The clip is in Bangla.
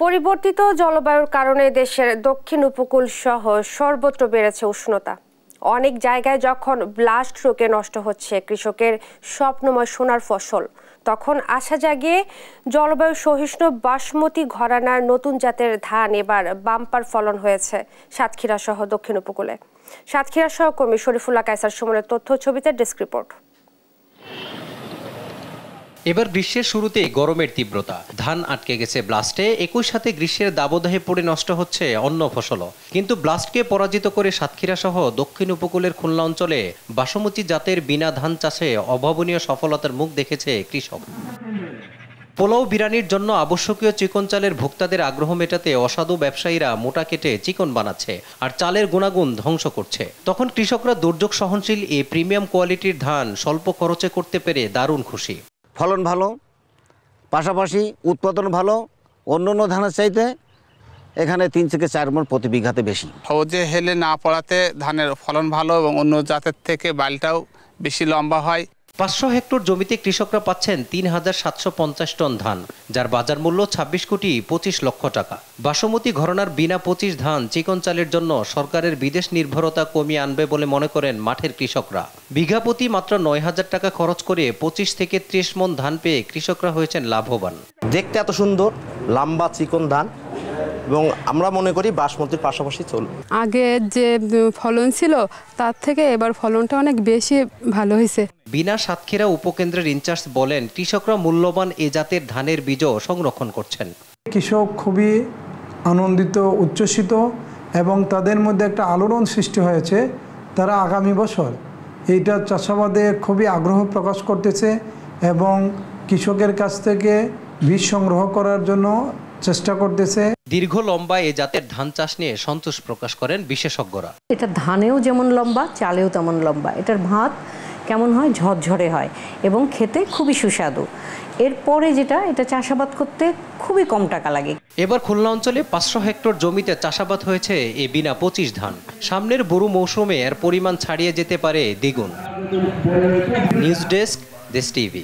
পরিবর্তিত জলবায়ুর কারণে দেশের দক্ষিণ উপকূল সহ সর্বত্র বেড়েছে উষ্ণতা। অনেক জায়গায় যখন ব্লাস্ট রোগে নষ্ট হচ্ছে কৃষকের স্বপ্নময় সোনার ফসল, তখন আশা জাগিয়ে জলবায়ু সহিষ্ণু বাসমতি ঘরানার নতুন জাতের ধান এবার বাম্পার ফলন হয়েছে সাতক্ষীরা সহ দক্ষিণ উপকূলে। সাতক্ষীরা সহকর্মী শরীফুল্লাহ কায়সার সুমনের তথ্য ছবিতে ডেস্ক রিপোর্ট। এবার গ্রীষ্মের শুরুতেই গরমের তীব্রতা, ধান আটকে গেছে ব্লাস্টে, একই সাথে গ্রীষ্মের দাবদাহে পড়ে নষ্ট হচ্ছে অন্য ফসলও। কিন্তু ব্লাস্টকে পরাজিত করে সাতক্ষীরা সহ দক্ষিণ উপকূলের খুলনা অঞ্চলে বাসমতি জাতের বিনা ধান চাষে অভাবনীয় সফলতার মুখ দেখেছে কৃষক। পোলাও বিরিয়ানির জন্য আবশ্যকীয় চিকন চালের ভোক্তাদের আগ্রহ মেটাতে অসাধু ব্যবসায়ীরা মোটা কেটে চিকন বানাচ্ছে আর চালের গুণাগুণ ধ্বংস করছে। তখন কৃষকরা দুর্যোগ সহনশীল এই প্রিমিয়াম কোয়ালিটির ধান স্বল্প খরচে করতে পেরে দারুণ খুশি। ফলন ভালো, পাশাপাশি উৎপাদন ভালো, অন্য ধানের চাইতে এখানে 3 থেকে 4 মণ প্রতি বিঘাতে বেশি। সহজে হেলে না পড়াতে ধানের ফলন ভালো এবং অন্য জাতের থেকে বালটাও বেশি লম্বা হয়। 500 হেক্টর জমিতে কৃষকরা পাচ্ছেন 3750 টন ধান, যার বাজার মূল্য 26 কোটি 25 লক্ষ টাকা। বাসমতি ঘরানার বিনা 25 ধান চিকন চালের জন্য সরকারের বিদেশ নির্ভরতা কমিয়ে আনবে বলে মনে করেন মাঠের কৃষকরা। বিঘা প্রতি মাত্র 9000 টাকা খরচ করে 25 থেকে 30 মণ ধান পেয়ে কৃষকরা হয়েছেন লাভবান। দেখতে এত সুন্দর লম্বা চিকন ধান এবং আমরা মনে করি বাসমতির পাশাপাশি চলবে। আগে যে ফলন ছিল তার থেকে এবার ফলনটা অনেক বেশি ভালো হয়েছে। বিনা সাতক্ষীরা উপকেন্দ্রের ইনচার্জ বলেন, কৃষকরা মূল্যবান এ জাতের ধানের বীজও সংরক্ষণ করছেন। কৃষক খুবই আনন্দিত, উচ্ছ্বসিত এবং তাদের মধ্যে একটা আলোড়ন সৃষ্টি হয়েছে। তারা আগামী বছর এইটা চাষাবাদে খুবই আগ্রহ প্রকাশ করতেছে এবং কৃষকের কাছ থেকে বীজ সংগ্রহ করার জন্য চেষ্টা করতেছে। দীর্ঘ লম্বা এ জাতের ধান চাষ নিয়ে সন্তোষ প্রকাশ করেন বিশেষজ্ঞরা। এটা ধানেও যেমন লম্বা, চালেও তেমন লম্বা। এটার ভাত কেমন হয়, ঝরঝরে হয় এবং খেতে খুবই সুস্বাদু। এরপরে এটা চাষাবাদ করতে খুবই কম টাকা লাগে। এবার খুলনা অঞ্চলে 500 হেক্টর জমিতে চাষাবাদ হয়েছে এই বিনা 25 ধান। সামনের বোরো মৌসুমে এর পরিমাণ ছাড়িয়ে যেতে পারে দ্বিগুণ। নিউজ ডেস্ক, দেশ টিভি।